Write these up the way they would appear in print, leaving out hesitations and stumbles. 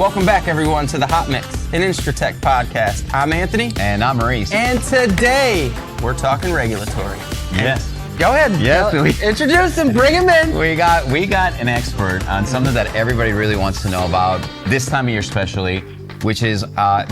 Welcome back, everyone, to the Hot Mix, an InstroTek podcast. I'm Anthony. And I'm Maurice. And today, we're talking regulatory. Yes. Go ahead. Yes. Introduce him. Bring him in. We got an expert on something that everybody really wants to know about this time of year especially, which is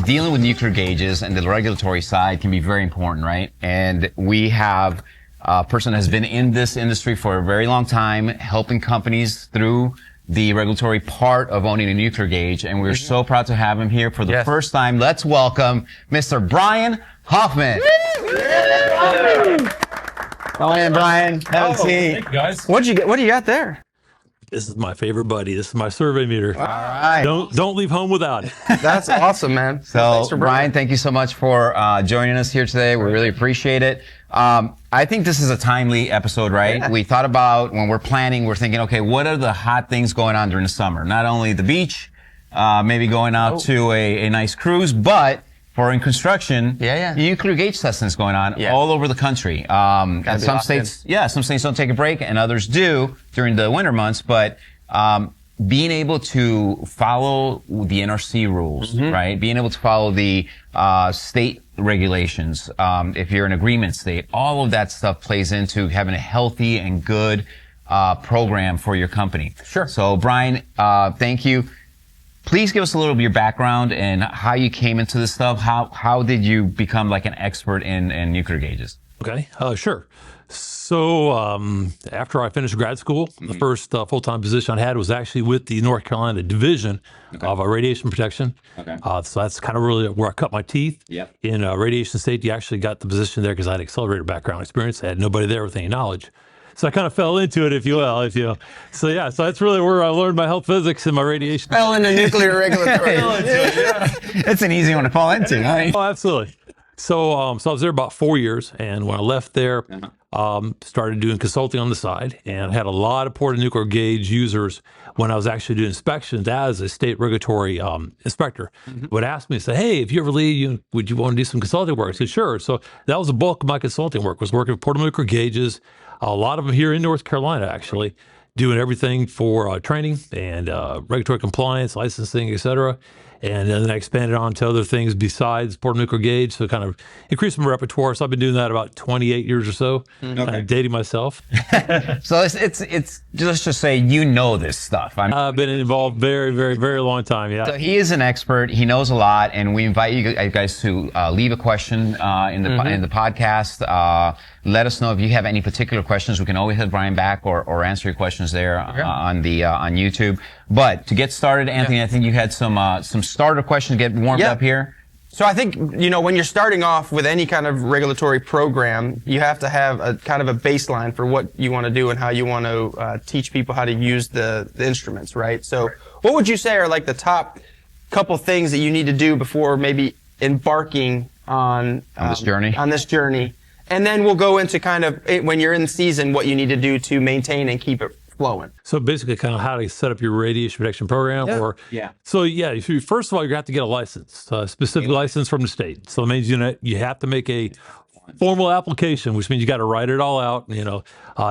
dealing with nuclear gauges, and the regulatory side can be very important, right? And we have a person that has been in this industry for a very long time, helping companies through the regulatory part of owning a nuclear gauge, and we're so proud to have him here for the first time. Let's welcome Mr. Brian Hoffman. Come in, Brian. Have a seat. Thank you, guys. What do you got there? This is my favorite buddy. This is my survey meter. All right. Don't leave home without it. That's awesome, man. So, Thanks for Brian, thank you so much for joining us here today. We really appreciate it. I think this is a timely episode, right? Yeah. We thought about when we're planning, we're thinking, okay, what are the hot things going on during the summer? Not only the beach, maybe going out to a nice cruise, but for in construction, nuclear gauge testing is going on all over the country. And some states, some states don't take a break, and others do during the winter months. But being able to follow the NRC rules, right? Being able to follow the state regulations, if you're an agreement state, all of that stuff plays into having a healthy and good program for your company. Sure. So, Brian, thank you. Please give us a little of your background and how you came into this stuff. How did you become like an expert in nuclear gauges? Okay, sure. So after I finished grad school, the first full-time position I had was actually with the North Carolina Division of Radiation Protection. So that's kind of really where I cut my teeth in radiation safety. I actually got the position there because I had accelerated background experience. I had nobody there with any knowledge. So I kind of fell into it, if you will. So that's really where I learned my health physics and my radiation. Fell into nuclear regulatory. It's an easy one to fall into, right? Oh, absolutely. So I was there about 4 years, and when I left there, started doing consulting on the side, and had a lot of ported nuclear gauge users when I was actually doing inspections as a state regulatory inspector. Would ask me, say, hey, if you ever leave, would you want to do some consulting work? I said, sure. So that was the bulk of my consulting work, was working with portable nuclear gauges, a lot of them here in North Carolina, actually, doing everything for training and regulatory compliance, licensing, et cetera. And then I expanded on to other things besides portable nuclear gauge, so kind of increased my repertoire. So I've been doing that about 28 years or so. I'm dating myself. So it's let's just say you know this stuff. I've been involved very, very, very long time. Yeah. So he is an expert. He knows a lot, and we invite you guys to leave a question in the podcast. Let us know if you have any particular questions. We can always have Brian back or answer your questions there on YouTube. But to get started, Anthony, I think you had some starter questions to get warmed up here. So I think, when you're starting off with any kind of regulatory program, you have to have a kind of a baseline for what you want to do and how you want to teach people how to use the instruments, right? So what would you say are like the top couple things that you need to do before maybe embarking on this journey? On this journey. And then we'll go into kind of, when you're in season, what you need to do to maintain and keep it flowing. So basically kind of how to set up your radiation protection program. So first of all, you have to get a license, a specific license from the state. So it means you have to make a formal application, which means you got to write it all out,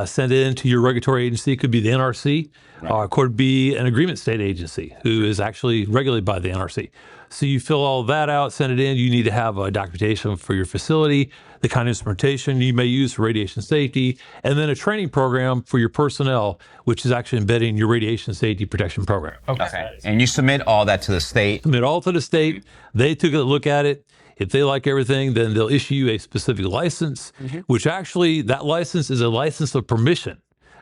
send it in to your regulatory agency. It could be the NRC, it could be an agreement state agency who is actually regulated by the NRC. So you fill all that out, send it in. You need to have a documentation for your facility, the kind of instrumentation you may use for radiation safety, and then a training program for your personnel, which is actually embedding your radiation safety protection program. Okay. And you submit all that to the state. Submit all to the state. They took a look at it. If they like everything, then they'll issue you a specific license, which actually, that license is a license of permission,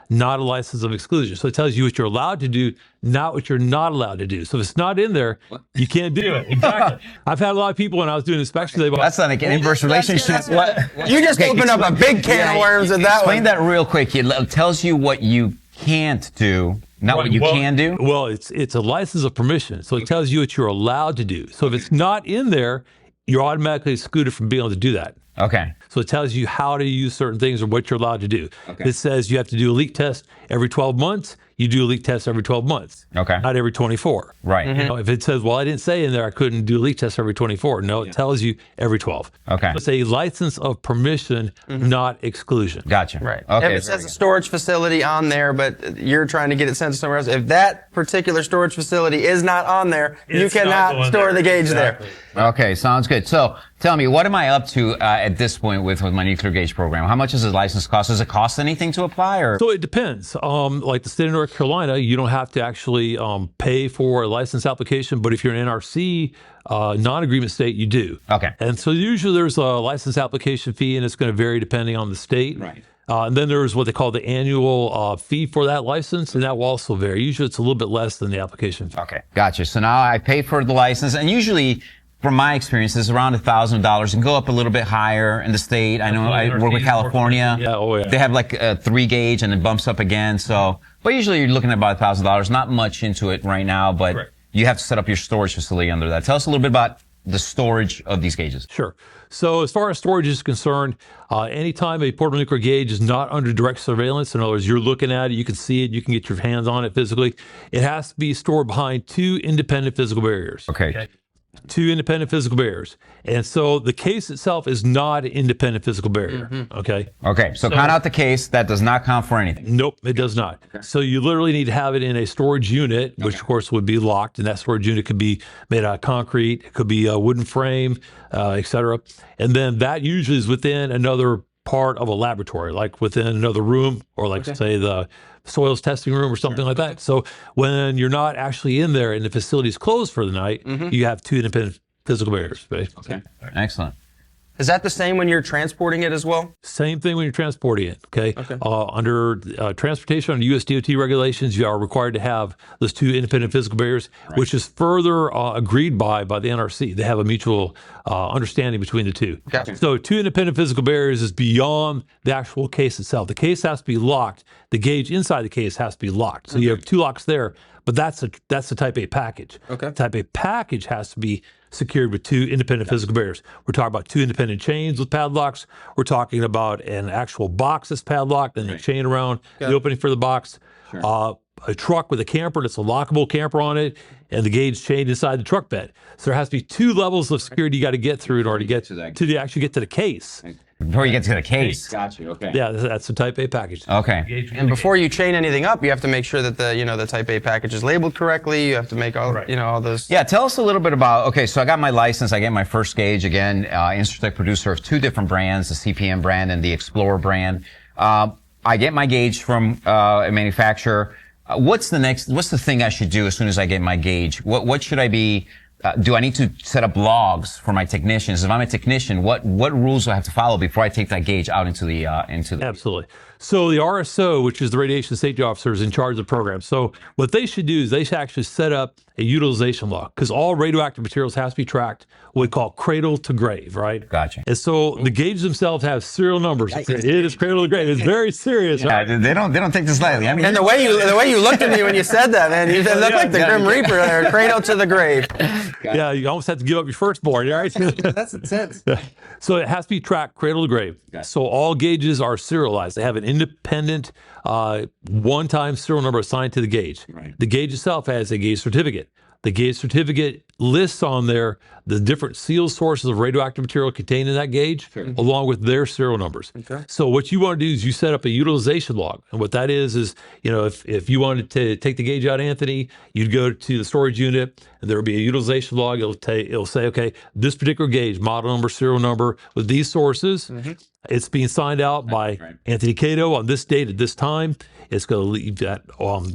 not a license of exclusion. So it tells you what you're allowed to do, not what you're not allowed to do. So if it's not in there, you can't do it. Exactly. I've had a lot of people when I was doing inspections, that's not like an inverse relationship. You just opened up a big can of worms with that Explain that real quick. It tells you what you can't do, not what you can do. Well, it's a license of permission. So it tells you what you're allowed to do. So if it's not in there, you're automatically excluded from being able to do that. Okay. So it tells you how to use certain things or what you're allowed to do. It says you have to do a leak test every 12 months. you do a leak test every 12 months. Okay. Not every 24. Right. You know, if it says, well, I didn't say in there I couldn't do a leak test every 24. No, it tells you every 12. Okay. It's a license of permission, not exclusion. Gotcha. Right. Okay. If it says a storage facility on there, but you're trying to get it sent to somewhere else, if that particular storage facility is not on there, you cannot store the gauge there. Okay, sounds good. So tell me, what am I up to at this point with my nuclear gauge program? How much does the license cost? Does it cost anything to apply? Or So it depends. Like the state of North Carolina, you don't have to actually pay for a license application, but if you're an NRC non-agreement state, you do. Okay. And so usually there's a license application fee, and it's going to vary depending on the state. Right. And then there's what they call the annual fee for that license, and that will also vary. Usually it's a little bit less than the application fee. Okay, gotcha. So now I pay for the license, and usually, from my experience, it's around $1,000 and go up a little bit higher in the state. I know I work with California. Yeah, oh yeah. They have like a 3 gauge and it bumps up again. So, but usually you're looking at about $1,000. Not much into it right now, but Correct. You have to set up your storage facility under that. Tell us a little bit about the storage of these gauges. Sure. So as far as storage is concerned, anytime a portable nuclear gauge is not under direct surveillance, in other words, you're looking at it, you can see it, you can get your hands on it physically, it has to be stored behind 2 independent physical barriers. Okay. 2 independent physical barriers. And so the case itself is not an independent physical barrier. Okay. Okay. So count out the case. That does not count for anything. Nope, it does not. So you literally need to have it in a storage unit, which of course would be locked, and that storage unit could be made out of concrete, it could be a wooden frame, et cetera. And then that usually is within another part of a laboratory, like within another room, or like say the soils testing room or something like that. So when you're not actually in there and the facility is closed for the night, you have 2 independent physical barriers. Okay. Excellent. Is that the same when you're transporting it as well? Same thing when you're transporting it. Okay. Under transportation under U.S. DOT regulations, you are required to have those 2 independent physical barriers, which is further agreed by the NRC. They have a mutual understanding between the 2. Gotcha. So 2 independent physical barriers is beyond the actual case itself. The case has to be locked. The gauge inside the case has to be locked. So you have 2 locks there, but that's a Type A package. Okay. Type A package has to be secured with 2 independent physical barriers. We're talking about 2 independent chains with padlocks. We're talking about an actual box that's padlocked and the chain around the opening for the box. A truck with a camper that's a lockable camper on it, and the gauge chained inside the truck bed. So there has to be 2 levels of security you got to get through in order to get to actually get to the case. Before you get to the case. Got you. Okay. Yeah, that's the Type A package. Okay. And before you chain anything up, you have to make sure that the Type A package is labeled correctly. You have to make all all those. Yeah, tell us a little bit about, okay, so I got my license, I get my first gauge, again, InstroTek producer of 2 different brands, the CPM brand and the Explorer brand. I get my gauge from a manufacturer. What's the thing I should do as soon as I get my gauge? What should I be, do I need to set up logs for my technicians? If I'm a technician, what rules do I have to follow before I take that gauge out into the Absolutely. So the RSO, which is the radiation safety officer, is in charge of the program. So what they should do is they should actually set up a utilization log, because all radioactive materials has to be tracked what we call cradle to grave, right? Gotcha. And so the gauges themselves have serial numbers. It is cradle to grave. It's very serious. Right? They don't take this lightly. I mean, And the way you looked at me when you said that, man, you looked like the Grim Reaper there, cradle to the grave. Yeah, you almost have to give up your firstborn, right? That's intense. So it has to be tracked cradle to grave. So all gauges are serialized. They have an independent one-time serial number assigned to the gauge. Right. The gauge itself has a gauge certificate. The gauge certificate lists on there the different sealed sources of radioactive material contained in that gauge, along with their serial numbers. Okay. So what you want to do is you set up a utilization log. And what that is, if you wanted to take the gauge out, Anthony, you'd go to the storage unit, and there will be a utilization log. It'll say, okay, this particular gauge, model number, serial number, with these sources, it's being signed out by Anthony Cato on this date at this time. It's going to leave that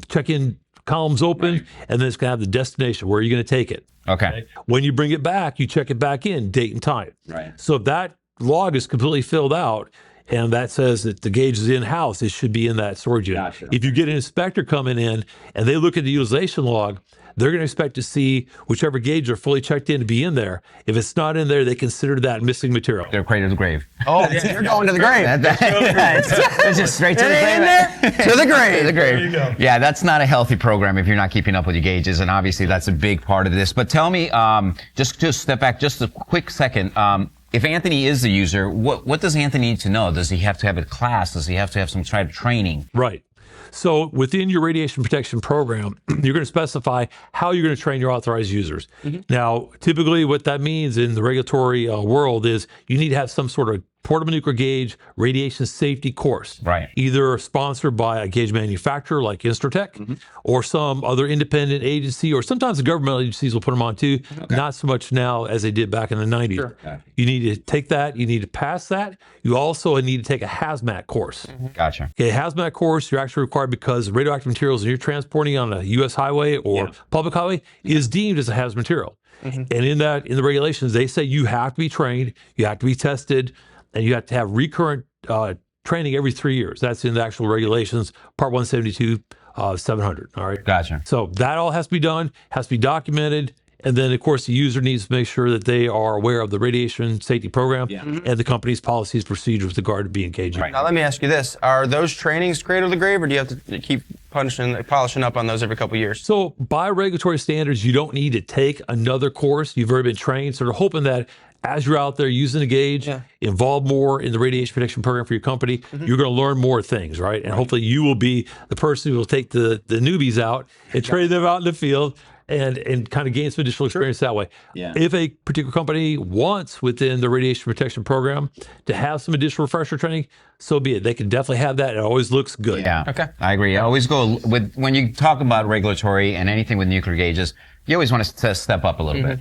check-in columns open, and then it's going to have the destination. Where are you going to take it? okay. When you bring it back, you check it back in, date and time. Right. So if that log is completely filled out, and that says that the gauge is in-house, it should be in that storage unit. Gotcha. If you get an inspector coming in, and they look at the utilization log, they're going to expect to see whichever gauge are fully checked in to be in there. If it's not in there, they consider that missing material. They're cradle to grave. Oh, you're going to the grave. It's just straight to the grave. In there to the grave. To the grave. There you go. Yeah, that's not a healthy program if you're not keeping up with your gauges, and obviously that's a big part of this. But tell me, just step back just a quick second. If Anthony is the user, what does Anthony need to know? Does he have to have a class? Does he have to have some kind of training? Right. So within your radiation protection program, you're going to specify how you're going to train your authorized users. Now, typically what that means in the regulatory world is you need to have some sort of portable nuclear gauge radiation safety course. Right. Either sponsored by a gauge manufacturer like InstroTek or some other independent agency, or sometimes the governmental agencies will put them on too. Not so much now as they did back in the 90s. You need to take that. You need to pass that. You also need to take a hazmat course. Gotcha. Okay, hazmat course, you're actually required because radioactive materials that you're transporting on a U.S. highway or public highway is deemed as a hazmat material. And in the regulations, they say you have to be trained, you have to be tested, and you have to have recurrent training every 3 years. That's in the actual regulations, Part 172, 700. All right. Gotcha. So that all has to be done, has to be documented. And then, of course, the user needs to make sure that they are aware of the radiation safety program and the company's policies, procedures with regard to being engaged. Now, let me ask you this. Are those trainings cradle to grave, or do you have to keep polishing up on those every couple of years? So by regulatory standards, you don't need to take another course. You've already been trained. So they're hoping that as you're out there using the gauge, involved more in the radiation protection program for your company, you're going to learn more things, right? And hopefully you will be the person who will take the newbies out and train them out in the field and kind of gain some additional experience that way. If a particular company wants within the radiation protection program to have some additional refresher training, so be it. They can definitely have that. It always looks good. Yeah. Okay. I agree. I always go with, when you talk about regulatory and anything with nuclear gauges, you always want to step up a little bit,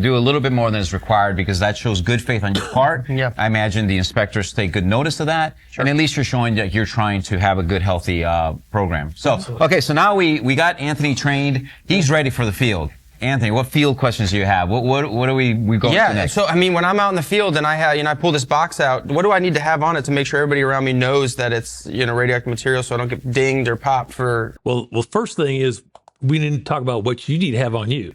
do a little bit more than is required, because that shows good faith on your part. I imagine the inspectors take good notice of that. And at least you're showing that you're trying to have a good, healthy program. So, okay, so now we got Anthony trained. He's ready for the field. Anthony, what field questions do you have? What do we go to next? So I mean, when I'm out in the field and I pull this box out, what do I need to have on it to make sure everybody around me knows that it's radioactive material, so I don't get dinged or popped for? Well, first thing is, we need to talk about what you need to have on you.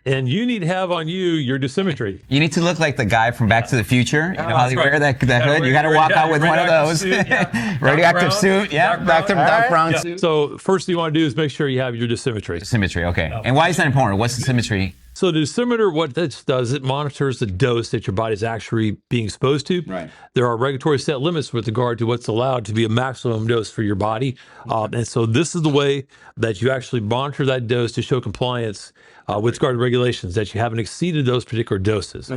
And you need to have on you your dosimetry. You need to look like the guy from Back to the Future. You know how they wear that hood? You got to walk out with one of those. Radioactive suit. Yeah, dark brown suit. So first thing you want to do is make sure you have your dosimetry. Dosimetry, okay. And why is that important? What's dosimetry? So the dosimeter, what this does, it monitors the dose that your body's actually being exposed to. There are regulatory set limits with regard to what's allowed to be a maximum dose for your body. And so this is the way that you actually monitor that dose to show compliance with regard to regulations, that you haven't exceeded those particular doses.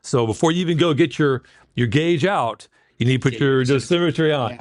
So before you even go get your gauge out, you need to put your dosimetry on.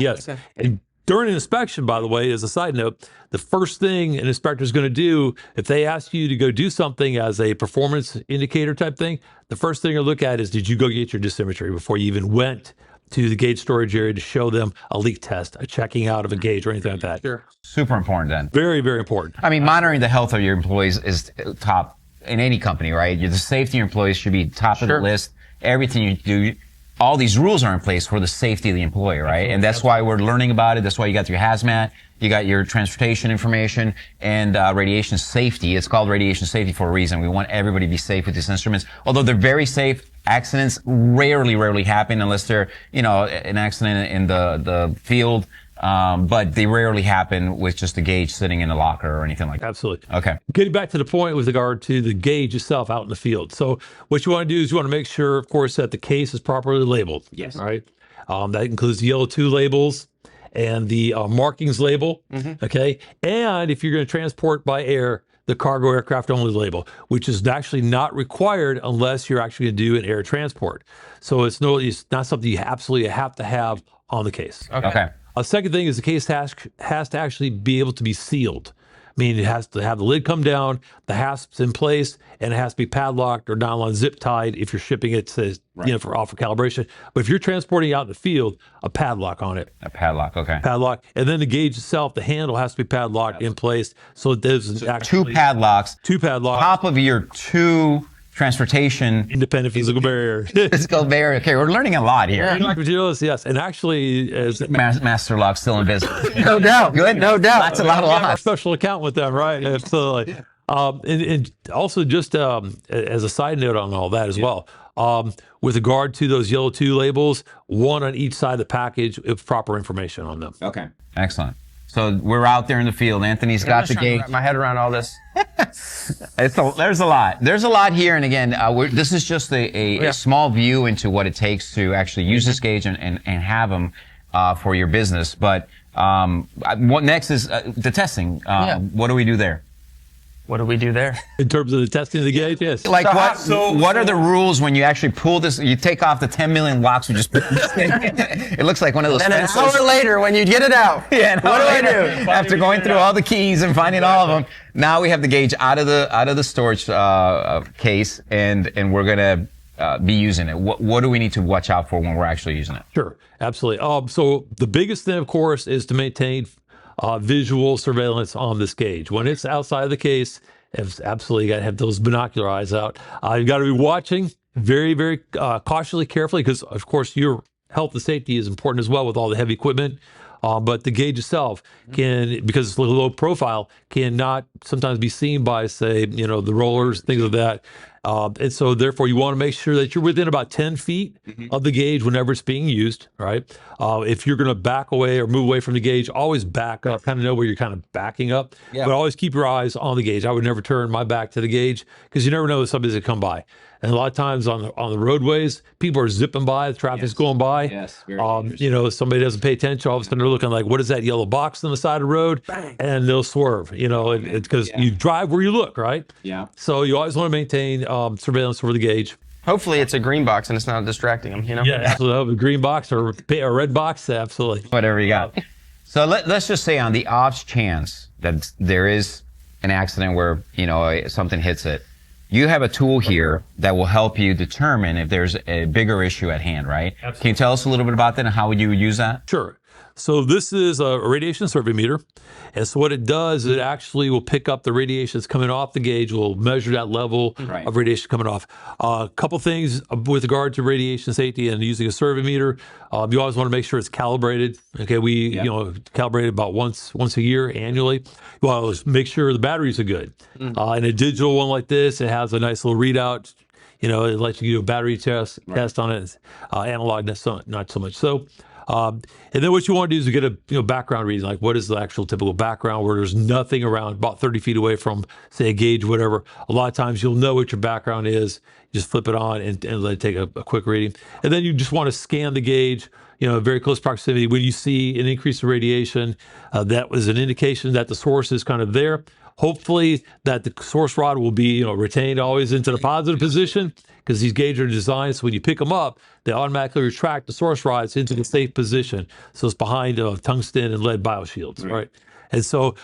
And during an inspection, by the way, as a side note, the first thing an inspector is going to do, if they ask you to go do something as a performance indicator type thing, the first thing they'll look at is, did you go get your dosimetry before you even went to the gauge storage area to show them a leak test, a checking out of a gauge or anything like that? Super important then. Very, very important. I mean, monitoring the health of your employees is top in any company, right? The safety of your employees should be top of the list. Everything you do, all these rules are in place for the safety of the employee, right? And that's why we're learning about it. That's why you got your hazmat, you got your transportation information, and radiation safety. It's called radiation safety for a reason. We want everybody to be safe with these instruments. Although they're very safe, accidents rarely happen unless they're, an accident in the field. But they rarely happen with just a gauge sitting in a locker or anything like that. Absolutely. Okay. Getting back to the point with regard to the gauge itself out in the field. So what you want to do is you want to make sure, of course, that the case is properly labeled. All right. That includes the yellow 2 labels and the markings label. Okay. And if you're going to transport by air, the cargo aircraft only label, which is actually not required unless you're actually going to do an air transport. So it's not something you absolutely have to have on the case. Okay. A second thing is the case has to actually be able to be sealed. I mean, it has to have the lid come down, the hasp's in place, and it has to be padlocked or nylon zip tied if you're shipping it to, for calibration. But if you're transporting out in the field, a padlock on it. A padlock, okay. Padlock. And then the gauge itself, the handle has to be padlocked in place. So there's actually 2 padlocks. 2 padlocks. Top of your 2 transportation independent physical barrier. Physical barrier. Okay, we're learning a lot here. Yes, and actually, as Master Lock still in business. No doubt. Good. No doubt. That's a lot of lots. Special account with them, right? Absolutely. And also just as a side note on all that as well, with regard to those yellow 2 labels, 1 on each side of the package with proper information on them. Okay. Excellent. So we're out there in the field. Anthony's got the gauge. Wrap my head around all this. There's a lot. There's a lot here. And again, this is just a small view into what it takes to actually use this gauge and have them for your business. But What next is the testing. What do we do there? What do we do there? In terms of the testing of the gauge, yes. Like what are the rules when you actually pull this? You take off the 10 million locks. You just put this thing. It looks like one of those. And an hour later, when you get it out, what do I do? After going through all the keys and finding all of them, now we have the gauge out of the storage case, and we're gonna be using it. What do we need to watch out for when we're actually using it? Sure, absolutely. So the biggest thing, of course, is to maintain visual surveillance on this gauge. When it's outside of the case, it's absolutely got to have those binocular eyes out. You've got to be watching very, very cautiously, carefully, because, of course, your health and safety is important as well with all the heavy equipment. But the gauge itself can, because it's low profile, cannot sometimes be seen by, say, the rollers, things like that. And so therefore you want to make sure that you're within about 10 feet of the gauge whenever it's being used, right? If you're going to back away or move away from the gauge, always back up, kind of know where you're kind of backing up, but always keep your eyes on the gauge. I would never turn my back to the gauge because you never know if somebody's going to come by. And a lot of times on the roadways, people are zipping by, the traffic's going by. Yes, very somebody doesn't pay attention, all of a sudden they're looking like, what is that yellow box on the side of the road? Bang. And they'll swerve, because you drive where you look, right? Yeah. So you always want to maintain surveillance over the gauge. Hopefully it's a green box and it's not distracting them, Yeah, absolutely. A green box or a red box, absolutely. Whatever you got. So let's just say on the off chance that there is an accident where, something hits it, you have a tool here that will help you determine if there's a bigger issue at hand, right? Absolutely. Can you tell us a little bit about that and how you would use that? Sure. So this is a radiation survey meter. And so what it does, it actually will pick up the radiation that's coming off the gauge, will measure that level of radiation coming off. A couple things with regard to radiation safety and using a survey meter. You always want to make sure it's calibrated. Okay, we calibrate it about once a year annually. You want to make sure the batteries are good. And a digital one like this, it has a nice little readout. It lets you do a battery test on it. Analog, not so much. So. And then what you want to do is get a background reading, like what is the actual typical background where there's nothing around about 30 feet away from, say, a gauge, whatever. A lot of times you'll know what your background is. You just flip it on and let it take a quick reading. And then you just want to scan the gauge, very close proximity. When you see an increase in radiation, that was an indication that the source is kind of there. Hopefully that the source rod will be retained always into the positive position, because these gauges are designed so when you pick them up, they automatically retract the source rods into the safe position. So it's behind tungsten and lead bioshields, right? And so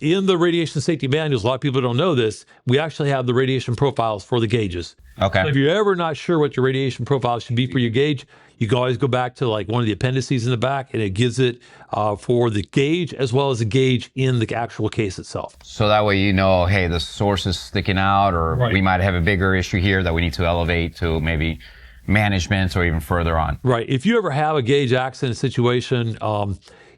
in the radiation safety manuals, a lot of people don't know this, we actually have the radiation profiles for the gauges. Okay. So if you're ever not sure what your radiation profile should be for your gauge, you can always go back to like one of the appendices in the back, and it gives it for the gauge as well as the gauge in the actual case itself. So that way hey, the source is sticking out, or we might have a bigger issue here that we need to elevate to maybe management or even further on. Right. If you ever have a gauge accident situation,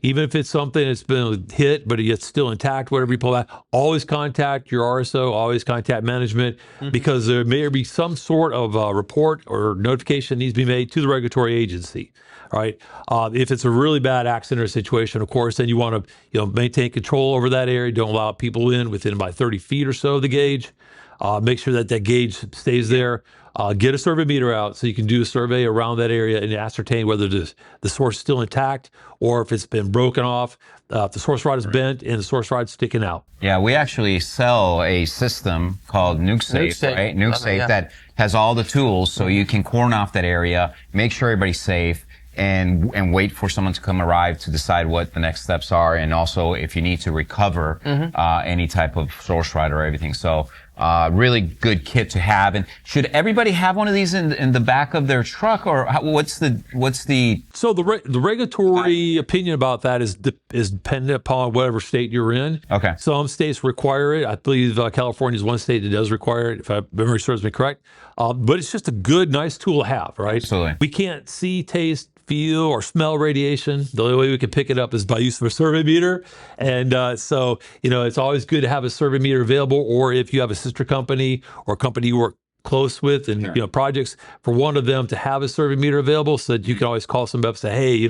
even if it's something that's been hit, but it's still intact, whatever you pull that, always contact your RSO, always contact management, because there may be some sort of report or notification needs to be made to the regulatory agency. Right. If it's a really bad accident or situation, of course, then you want to maintain control over that area. Don't allow people in within about 30 feet or so of the gauge. Make sure that gauge stays there. Get a survey meter out so you can do a survey around that area and ascertain whether the source is still intact or if it's been broken off, if the source rod is bent and the source rod is sticking out. Yeah, we actually sell a system called NukeSafe, right? NukeSafe that has all the tools so you can cordon off that area, make sure everybody's safe, and wait for someone to arrive to decide what the next steps are, and also if you need to recover any type of source rod or everything. So really good kit to have. And should everybody have one of these in the back of their truck, or what's the? So the regulatory opinion about that is dependent upon whatever state you're in. Okay. Some states require it. I believe California is one state that does require it, if memory serves me correct. But it's just a good, nice tool to have, right? Absolutely. We can't see, taste, feel, or smell radiation. The only way we can pick it up is by use of a survey meter. And so, it's always good to have a survey meter available, or if you have a sister company or a company you work close with and projects, for one of them to have a survey meter available so that you can always call somebody up and say, hey,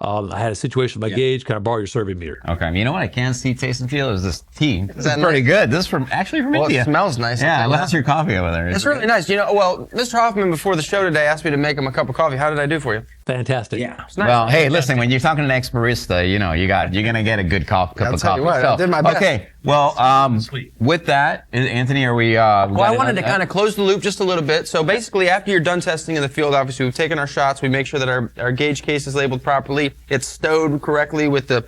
I had a situation with my gauge. Can I borrow your survey meter? Okay. You know what I can see, taste, and feel is this tea. This is pretty good. This is from India. It smells nice. Yeah, that's your coffee over there. It's really nice. Well, Mr. Hoffman before the show today asked me to make him a cup of coffee. How did I do for you? Fantastic. Yeah. Nice. Well, hey, listen, when you're talking to an ex-barista, you're going to get a good cup of coffee. I did my best. Okay. Well, with that, Anthony, are we... well, I wanted to kind of close the loop just a little bit. So basically, after you're done testing in the field, obviously, we've taken our shots. We make sure that our gauge case is labeled properly. It's stowed correctly with the...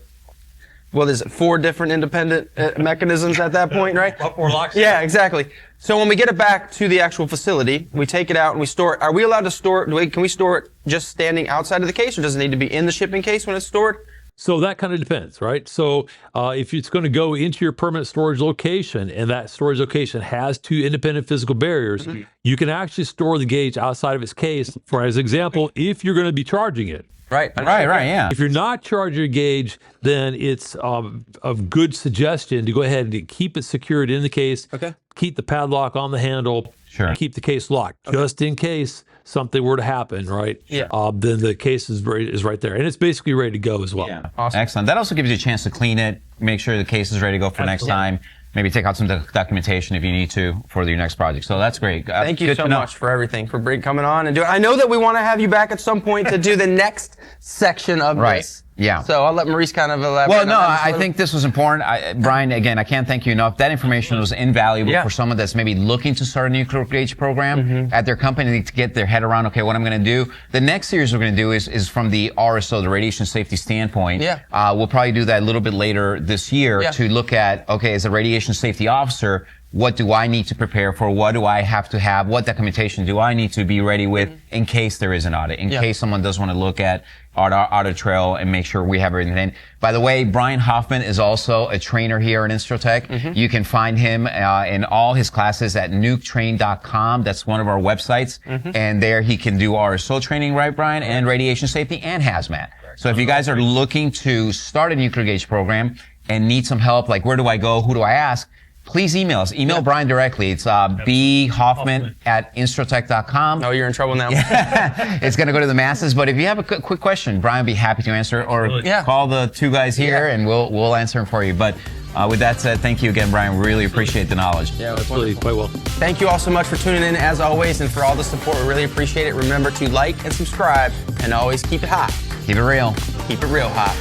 Well, there's 4 different independent mechanisms at that point, right? 4 locks. Yeah, exactly. So when we get it back to the actual facility, we take it out and we store it. Are we allowed to store it? Can we store it just standing outside of the case, or does it need to be in the shipping case when it's stored? So that kind of depends, right? So if it's going to go into your permanent storage location and that storage location has 2 independent physical barriers, you can actually store the gauge outside of its case. For as example, if you're going to be charging it. Right, yeah. If you're not charging your gauge, then it's a good suggestion to go ahead and keep it secured in the case. Okay. Keep the padlock on the handle. Sure. Keep the case locked, just in case something were to happen, right? Yeah. Then the case is right there, and it's basically ready to go as well. Yeah. Awesome. Excellent. That also gives you a chance to clean it, make sure the case is ready to go for next time. Maybe take out some documentation if you need to for your next project. So that's great. Thank you so much for everything, for coming on and doing. I know that we want to have you back at some point to do the next section of this. Yeah. So I'll let Maurice kind of elaborate. Well, no, I think this was important. Brian, again, I can't thank you enough. That information was invaluable for someone that's maybe looking to start a nuclear gauge program at their company to get their head around, okay, what I'm going to do. The next series we're going to do is from the RSO, the radiation safety standpoint. Yeah. We'll probably do that a little bit later this year to look at, okay, as a radiation safety officer, what do I need to prepare for? What do I have to have? What documentation do I need to be ready with in case there is an audit, in case someone does want to look at our audit trail and make sure we have everything in. By the way, Brian Hoffman is also a trainer here at InstroTek. You can find him in all his classes at NukeTrain.com. That's one of our websites. And there he can do RSO training, right, Brian? And radiation safety and hazmat. So if you guys are looking to start a nuclear gauge program and need some help, like where do I go? Who do I ask? Please email us. Email Brian directly. It's bhoffman@instrotek.com. Oh, you're in trouble now. It's going to go to the masses. But if you have a quick question, Brian will be happy to answer. Or call the 2 guys here and we'll answer them for you. But with that said, thank you again, Brian. We really appreciate the knowledge. Yeah, it was Really, quite well. Thank you all so much for tuning in, as always, and for all the support. We really appreciate it. Remember to like and subscribe, and always keep it hot. Keep it real. Keep it real hot.